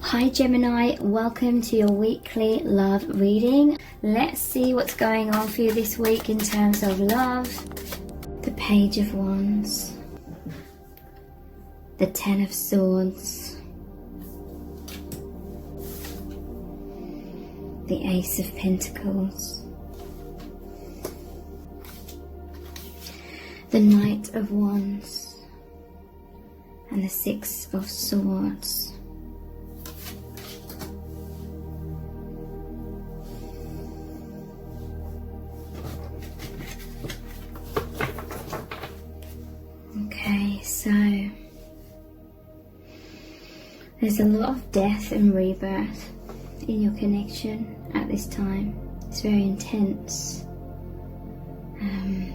Hi Gemini, welcome to your weekly love reading. Let's see what's going on for you this week in terms of love. The Page of Wands, the Ten of Swords, the Ace of Pentacles, the Knight of Wands, and the Six of Swords. Okay, so there's a lot of death and rebirth in your connection at this time. It's very intense,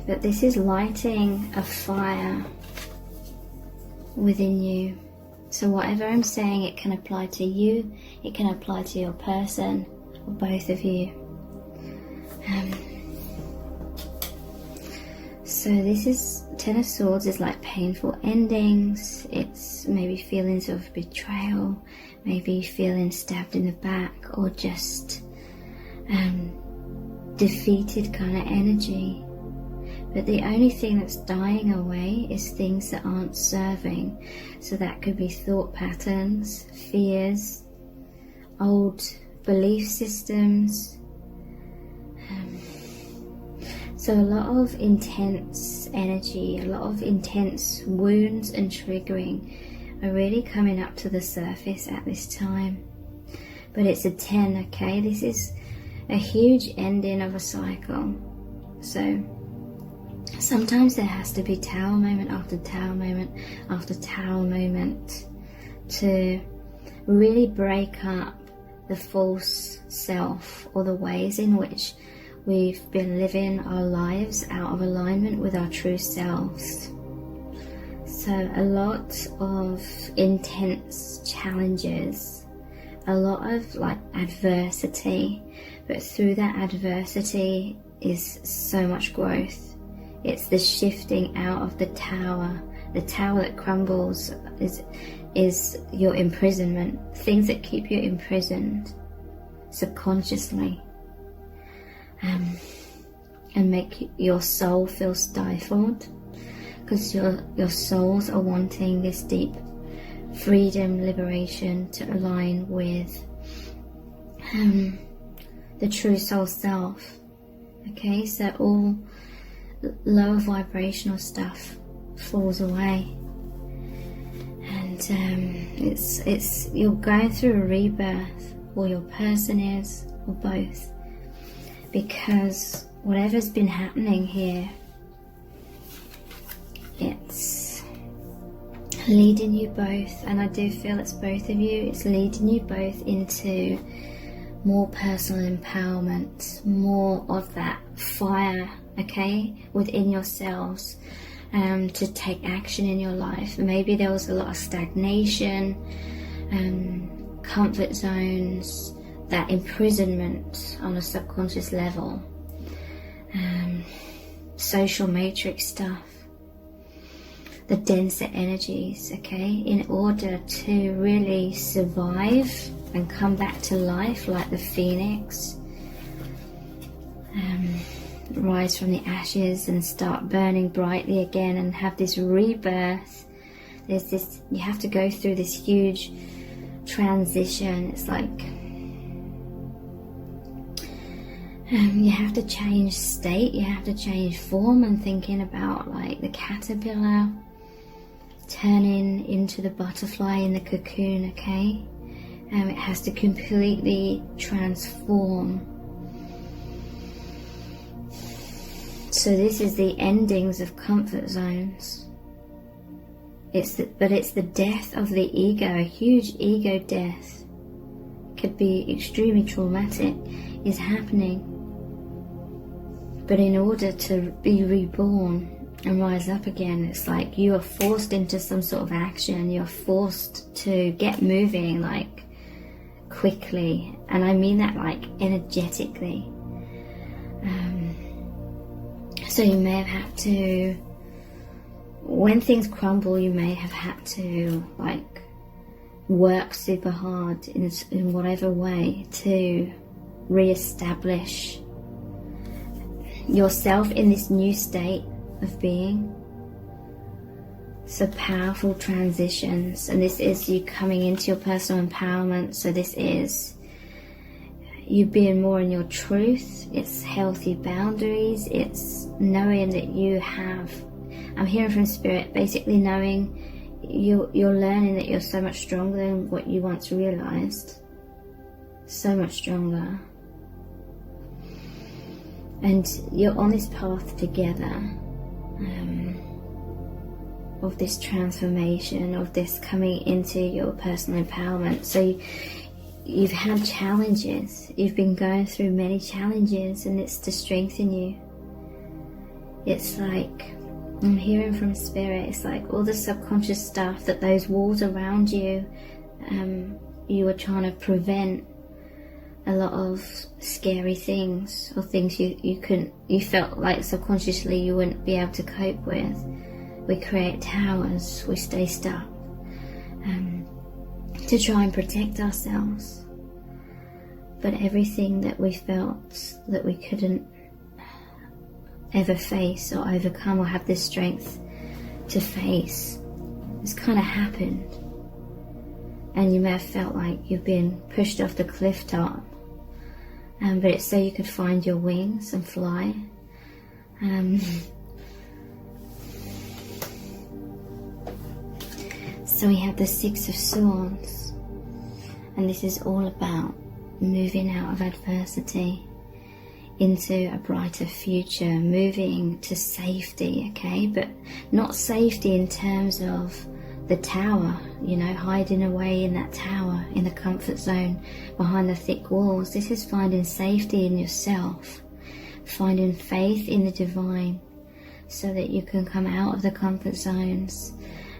but this is lighting a fire within you. So whatever I'm saying, it can apply to you, it can apply to your person, or both of you. So this is Ten of Swords is like painful endings. It's maybe feelings of betrayal, maybe feeling stabbed in the back, or just defeated kind of energy. But the only thing that's dying away is things that aren't serving. So that could be thought patterns, fears, old belief systems. So a lot of intense energy, a lot of intense wounds and triggering are really coming up to the surface at this time. But it's a 10, okay? This is a huge ending of a cycle. So sometimes there has to be tower moment after tower moment after tower moment to really break up the false self, or the ways in which we've been living our lives out of alignment with our true selves. So a lot of intense challenges, a lot of like adversity, but through that adversity is so much growth. It's the shifting out of the tower. The tower that crumbles is your imprisonment, things that keep you imprisoned subconsciously. And make your soul feel stifled, because your souls are wanting this deep freedom, liberation to align with the true soul self. Okay, so all lower vibrational stuff falls away, and it's you're going through a rebirth, or your person is, or both. Because whatever's been happening here, it's leading you both, and I do feel it's both of you, it's leading you both into more personal empowerment, more of that fire, okay, within yourselves, to take action in your life. Maybe there was a lot of stagnation, comfort zones, that imprisonment on a subconscious level, social matrix stuff, the denser energies, okay, in order to really survive and come back to life like the phoenix, rise from the ashes and start burning brightly again and have this rebirth. There's this, you have to go through this huge transition. It's like you have to change state, you have to change form, and thinking about like the caterpillar turning into the butterfly in the cocoon, okay? It has to completely transform. So this is the endings of comfort zones. But it's the death of the ego, a huge ego death. Could be extremely traumatic, is happening. But in order to be reborn and rise up again, it's like you are forced into some sort of action. You're forced to get moving, like quickly, and I mean that like energetically. So you may have had to, when things crumble, you may have had to like work super hard in whatever way to re-establish yourself in this new state of being. So powerful transitions, and this is you coming into your personal empowerment. So this is you being more in your truth. It's healthy boundaries. It's knowing that you have, I'm hearing from Spirit, basically knowing you're learning that you're so much stronger than what you once realized. So much stronger. And you're on this path together, of this transformation, of this coming into your personal empowerment. So you've had challenges, you've been going through many challenges, and it's to strengthen you. It's like, I'm hearing from Spirit, it's like all the subconscious stuff that those walls around you, you were trying to prevent a lot of scary things, or things you felt like subconsciously you wouldn't be able to cope with. We create towers, we stay stuck, to try and protect ourselves. But everything that we felt that we couldn't ever face or overcome or have the strength to face has kind of happened. And you may have felt like you've been pushed off the cliff top, but it's so you could find your wings and fly. So we have the Six of Swords, and this is all about moving out of adversity into a brighter future, moving to safety, okay? But not safety in terms of the tower, you know, hiding away in that tower, in the comfort zone, behind the thick walls. This is finding safety in yourself, finding faith in the divine, so that you can come out of the comfort zones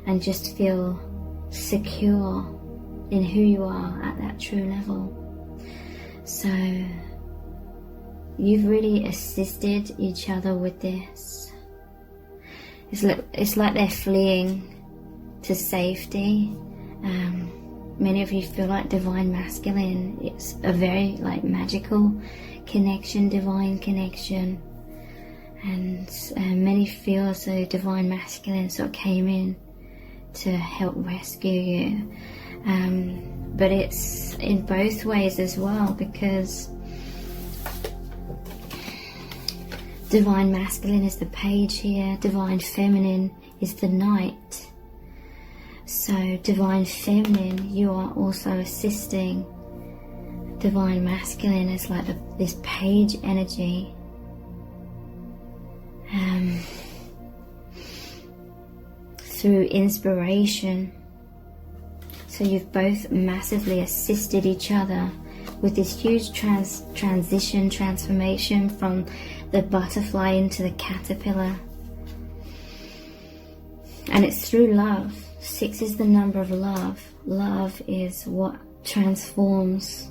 and just feel secure in who you are at that true level. So you've really assisted each other with this. It's like they're fleeing to safety. Many of you feel like divine masculine. It's a very like magical connection, divine connection, and many feel as though divine masculine sort of came in to help rescue you. But it's in both ways as well, because divine masculine is the page here, divine feminine is the knight. So divine feminine, you are also assisting divine masculine as like this page energy. Through inspiration. So you've both massively assisted each other with this huge transformation from the butterfly into the caterpillar. And it's through love. 6 is the number of love. Love is what transforms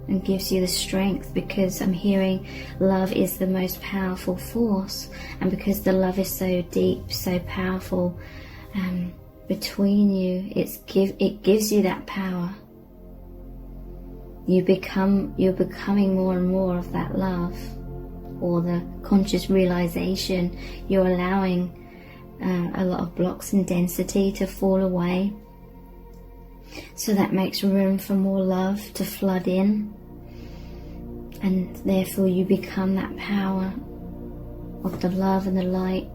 and gives you the strength, because I'm hearing love is the most powerful force, and because the love is so deep, so powerful between you, it gives you that power. You're becoming more and more of that love, or the conscious realization. You're allowing a lot of blocks and density to fall away, so that makes room for more love to flood in, and therefore you become that power of the love and the light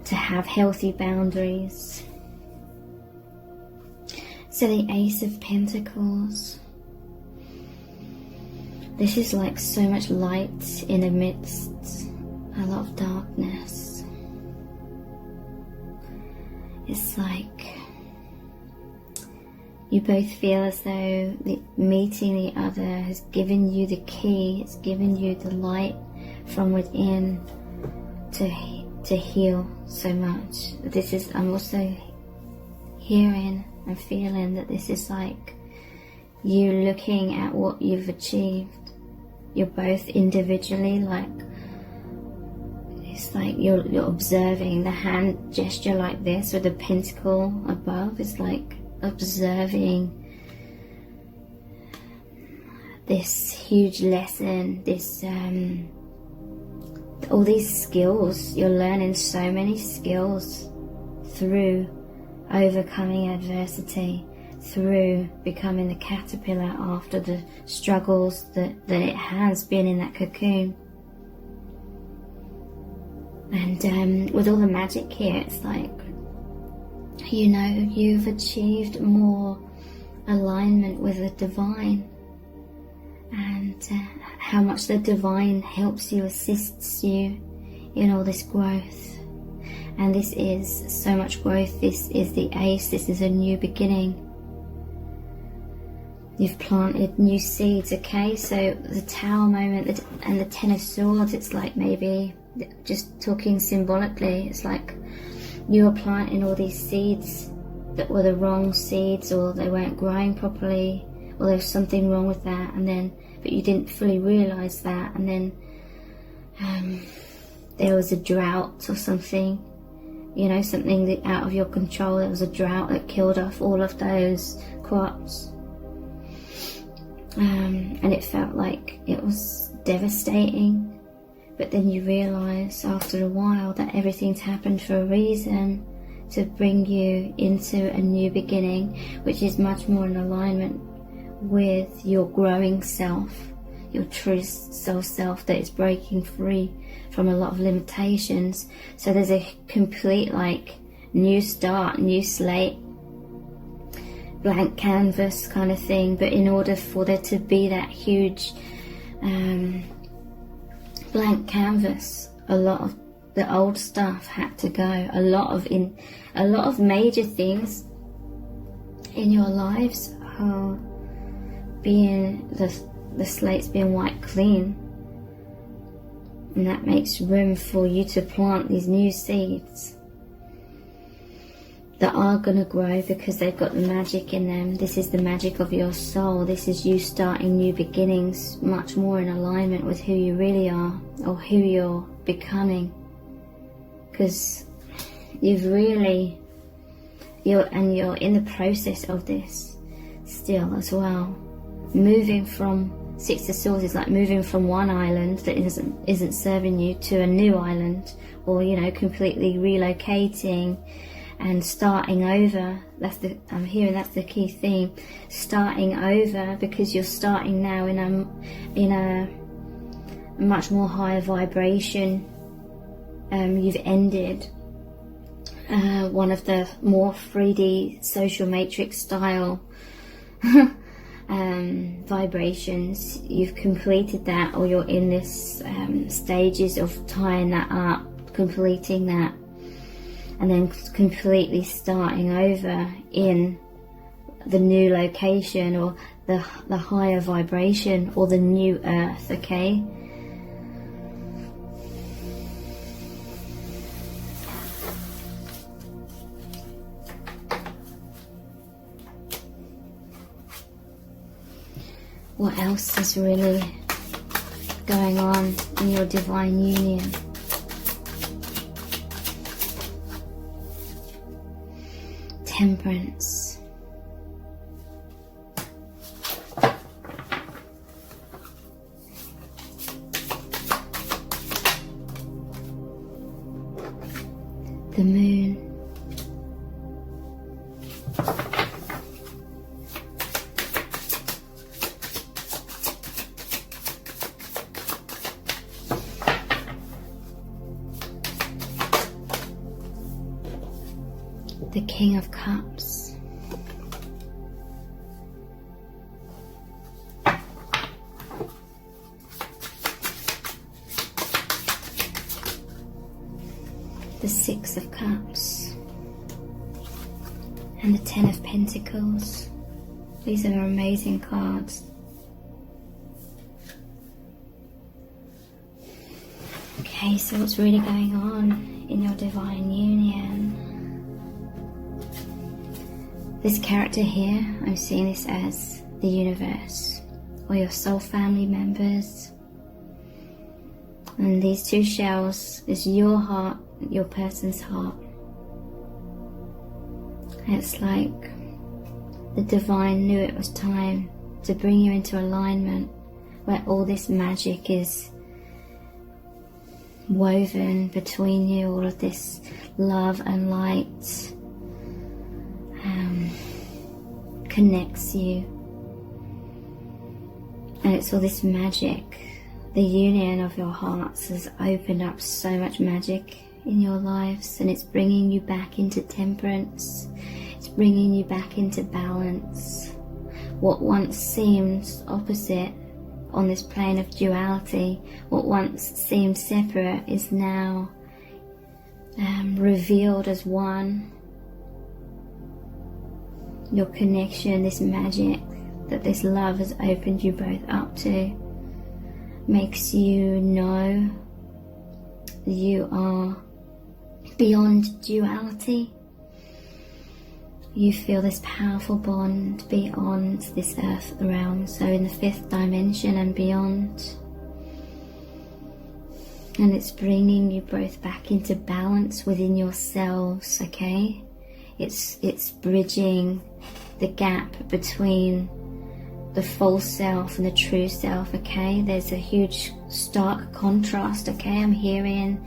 to have healthy boundaries. So the Ace of Pentacles, this is like so much light in amidst a lot of darkness. It's like you both feel as though meeting the other has given you the key, it's given you the light from within to heal so much. I'm also hearing and feeling that this is like you looking at what you've achieved. You're both individually like It's like you're observing. The hand gesture like this with the pentacle above is like observing this huge lesson, this all these skills. You're learning so many skills through overcoming adversity, through becoming the caterpillar after the struggles that it has been in that cocoon. And with all the magic here, it's like, you know, you've achieved more alignment with the divine, and how much the divine helps you, assists you in all this growth. And this is so much growth. This is the ace. This is a new beginning. You've planted new seeds, okay? So the Tower moment and the Ten of Swords, it's like, maybe just talking symbolically, it's like you were planting all these seeds that were the wrong seeds, or they weren't growing properly, or there was something wrong with that, and then, but you didn't fully realize that, and then there was a drought or something, you know, something that out of your control. There was a drought that killed off all of those crops, and it felt like it was devastating. But then you realize after a while that everything's happened for a reason, to bring you into a new beginning, which is much more in alignment with your growing self, your true soul self that is breaking free from a lot of limitations. So there's a complete, like, new start, new slate, blank canvas kind of thing. But in order for there to be that huge blank canvas, a lot of the old stuff had to go. A lot of major things in your lives are being, the slate's being wiped clean, and that makes room for you to plant these new seeds that are going to grow because they've got the magic in them. This is the magic of your soul. This is you starting new beginnings, much more in alignment with who you really are, or who you're becoming. Because you're in the process of this still as well. Moving from Six of Swords is like moving from one island that isn't serving you to a new island, or, you know, completely relocating and starting over. I'm hearing that's the key theme. Starting over, because you're starting now in a much more higher vibration. You've ended one of the more 3D social matrix style vibrations. You've completed that, or you're in this stages of tying that up, completing that, and then completely starting over in the new location, or the higher vibration, or the new earth, okay? What else is really going on in your divine union? Temperance. The moon. The King of Cups. The Six of Cups. And the Ten of Pentacles. These are amazing cards. Okay, so what's really going on in your divine union? This character here, I'm seeing this as the universe, or your soul family members, And these two shells is your heart, your person's heart. It's like the divine knew it was time to bring you into alignment where all this magic is woven between you, all of this love and light connects you. And it's all this magic. The union of your hearts has opened up so much magic in your lives, and it's bringing you back into temperance. It's bringing you back into balance. What once seemed opposite on this plane of duality, what once seemed separate, is now revealed as one. Your connection, this magic that this love has opened you both up to, makes you know you are beyond duality. You feel this powerful bond beyond this earth realm, so in the 5th dimension and beyond. And it's bringing you both back into balance within yourselves, okay? It's bridging the gap between the false self and the true self, okay? There's a huge stark contrast, okay? I'm hearing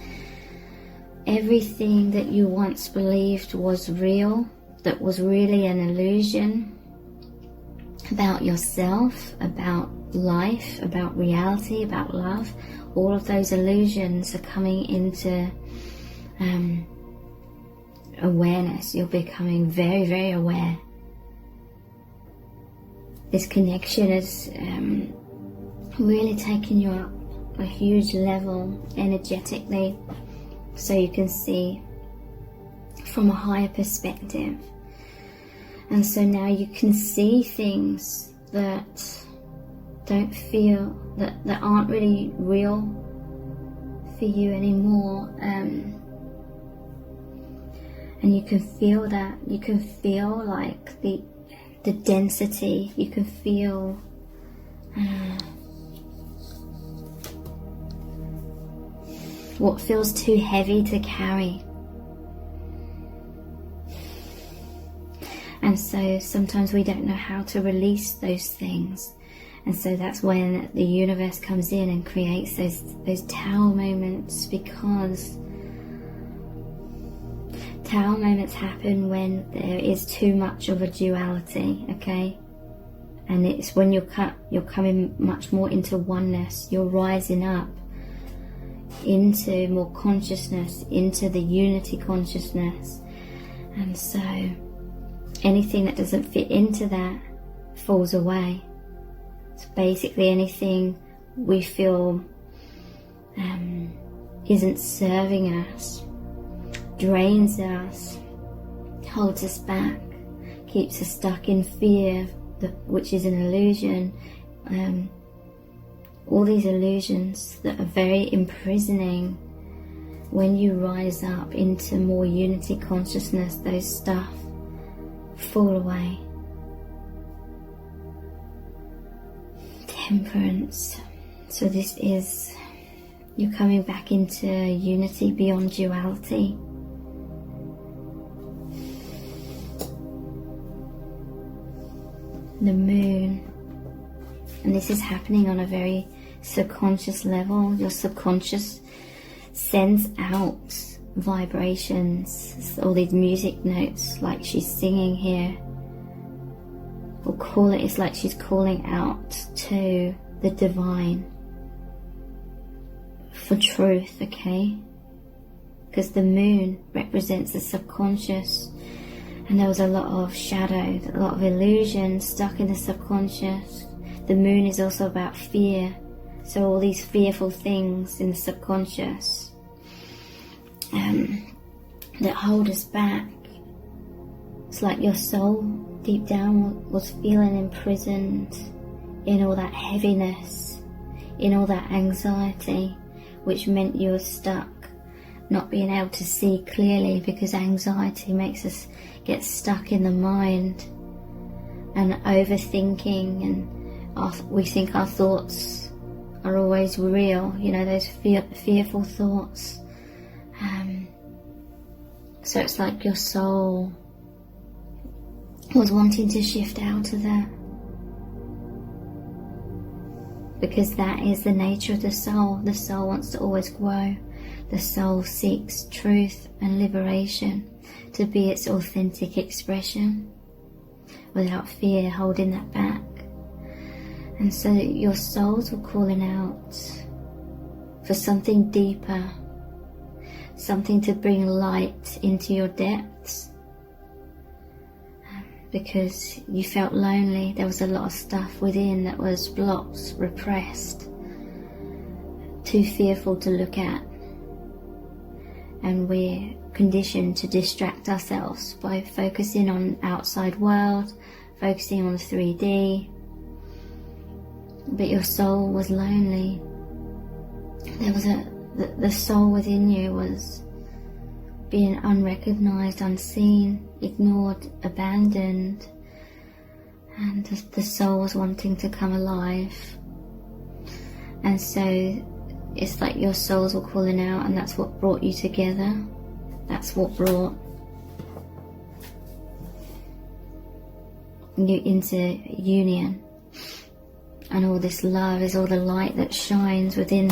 everything that you once believed was real, that was really an illusion about yourself, about life, about reality, about love. All of those illusions are coming into awareness. You're becoming very, very aware. This connection is really taking you up a huge level energetically, so you can see from a higher perspective. And so now you can see things that don't feel, that aren't really real for you anymore. And you can feel that. You can feel like the density. You can feel what feels too heavy to carry. And so sometimes we don't know how to release those things. And so that's when the universe comes in and creates those Tower moments, because Tower moments happen when there is too much of a duality, okay? And it's when you're coming much more into oneness. You're rising up into more consciousness, into the unity consciousness. And so anything that doesn't fit into that falls away. So basically anything we feel isn't serving us, drains us, holds us back, keeps us stuck in fear, which is an illusion. All these illusions that are very imprisoning. When you rise up into more unity consciousness, those stuff fall away. Temperance. So this is, you're coming back into unity beyond duality. The moon. And this is happening on a very subconscious level. Your subconscious sends out vibrations, all these music notes, like she's singing here. We'll call it, it's like she's calling out to the divine for truth, okay? Because the moon represents the subconscious, and there was a lot of shadow, a lot of illusion stuck in the subconscious. The moon is also about fear, so all these fearful things in the subconscious that hold us back. It's like your soul deep down was feeling imprisoned in all that heaviness, in all that anxiety, which meant you were stuck, not being able to see clearly, because anxiety makes us get stuck in the mind and overthinking, and we think our thoughts are always real, you know, those fearful thoughts. So it's like your soul was wanting to shift out of that, because that is the nature of the soul. The soul wants to always grow. The soul seeks truth and liberation to be its authentic expression without fear holding that back. And so your souls were calling out for something deeper, something to bring light into your depths, because you felt lonely. There was a lot of stuff within that was blocked, repressed, too fearful to look at. And we're conditioned to distract ourselves by focusing on outside world, focusing on 3D. But your soul was lonely. There was the soul within you was being unrecognized, unseen, ignored, abandoned, and the soul was wanting to come alive. And so it's like your souls were calling out, and that's what brought you together. That's what brought you into union. And all this love is all the light that shines within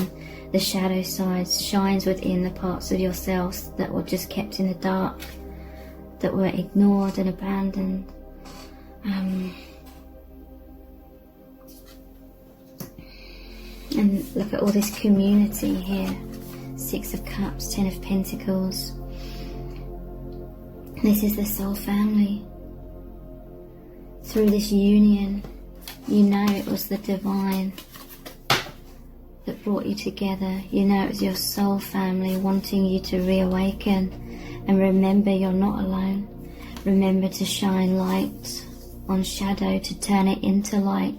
the shadow sides, shines within the parts of yourselves that were just kept in the dark, that were ignored and abandoned. And look at all this community here. 6 of Cups, 10 of Pentacles. This is the soul family. Through this union, you know it was the divine that brought you together. You know it was your soul family wanting you to reawaken. And remember, you're not alone. Remember to shine light on shadow, to turn it into light,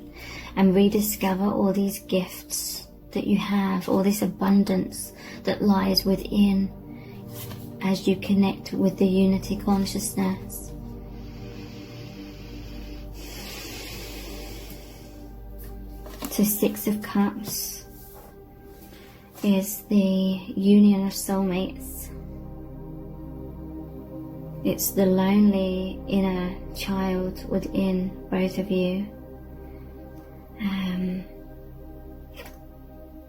and rediscover all these gifts that you have, all this abundance that lies within as you connect with the unity consciousness. So 6 of Cups is the union of soulmates. It's the lonely inner child within both of you,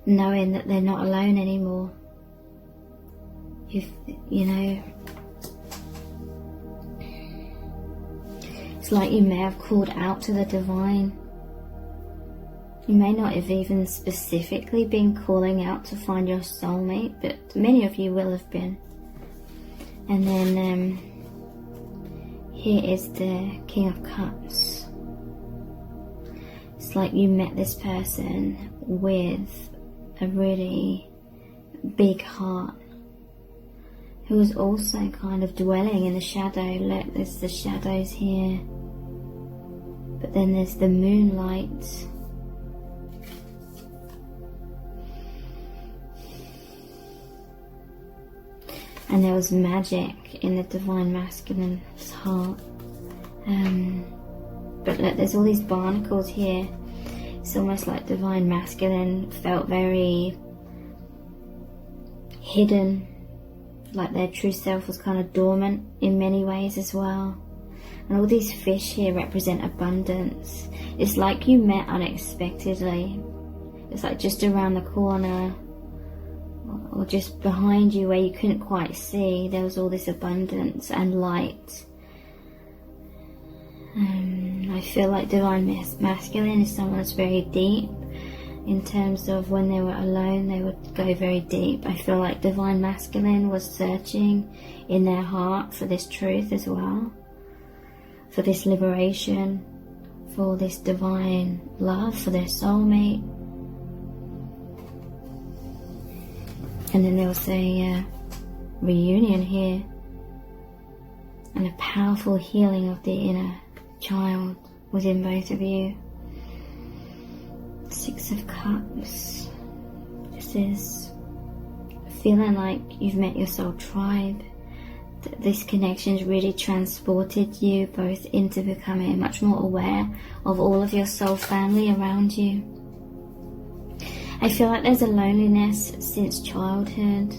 knowing that they're not alone anymore. You know, it's like you may have called out to the divine. You may not have even specifically been calling out to find your soulmate, but many of you will have been. And then here is the King of Cups. It's like you met this person with a really big heart, who was also kind of dwelling in the shadow. Look, there's the shadows here, but then there's the moonlight. And there was magic in the divine masculine's heart. But look, there's all these barnacles here. It's almost like divine masculine felt very hidden, like their true self was kind of dormant in many ways as well. And all these fish here represent abundance. It's like you met unexpectedly. It's like just around the corner, or just behind you where you couldn't quite see, there was all this abundance and light. I feel like divine masculine is someone that's very deep. In terms of when they were alone, they would go very deep. I feel like divine masculine was searching in their heart for this truth as well, for this liberation, for this divine love, for their soulmate. And then there was a reunion here, and a powerful healing of the inner child within both of you. 6 of Cups. This is feeling like you've met your soul tribe. This connection's really transported you both into becoming much more aware of all of your soul family around you. I feel like there's a loneliness since childhood.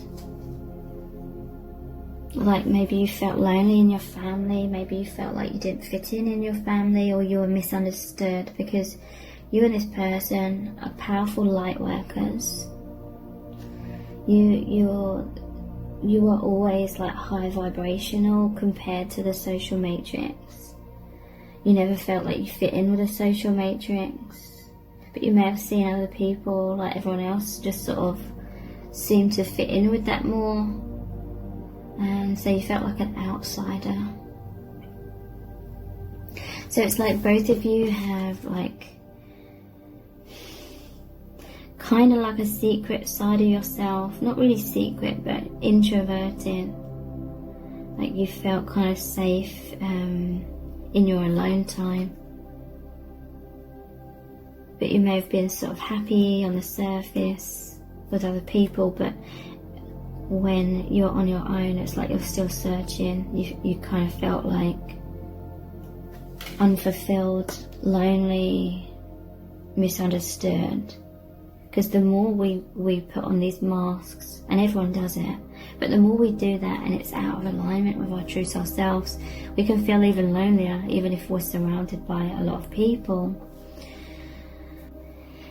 Like maybe you felt lonely in your family, maybe you felt like you didn't fit in your family, or you were misunderstood, because you and this person are powerful light workers. You are always like high vibrational compared to the social matrix. You never felt like you fit in with the social matrix, but you may have seen other people, like everyone else, just sort of seem to fit in with that more, and so you felt like an outsider. So it's like both of you have like kind of like a secret side of yourself, not really secret but introverted. Like you felt kind of safe in your alone time, but you may have been sort of happy on the surface with other people, but when you're on your own, it's like you're still searching. You kind of felt like unfulfilled, lonely, misunderstood. Because the more we put on these masks, and everyone does it, but the more we do that and it's out of alignment with our true selves, we can feel even lonelier, even if we're surrounded by a lot of people.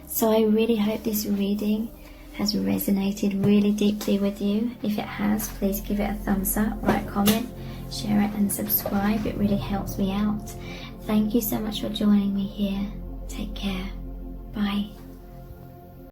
So I really hope this reading has resonated really deeply with you. If it has, please give it a thumbs up, write a comment, share it and subscribe. It really helps me out. Thank you so much for joining me here. Take care. Bye.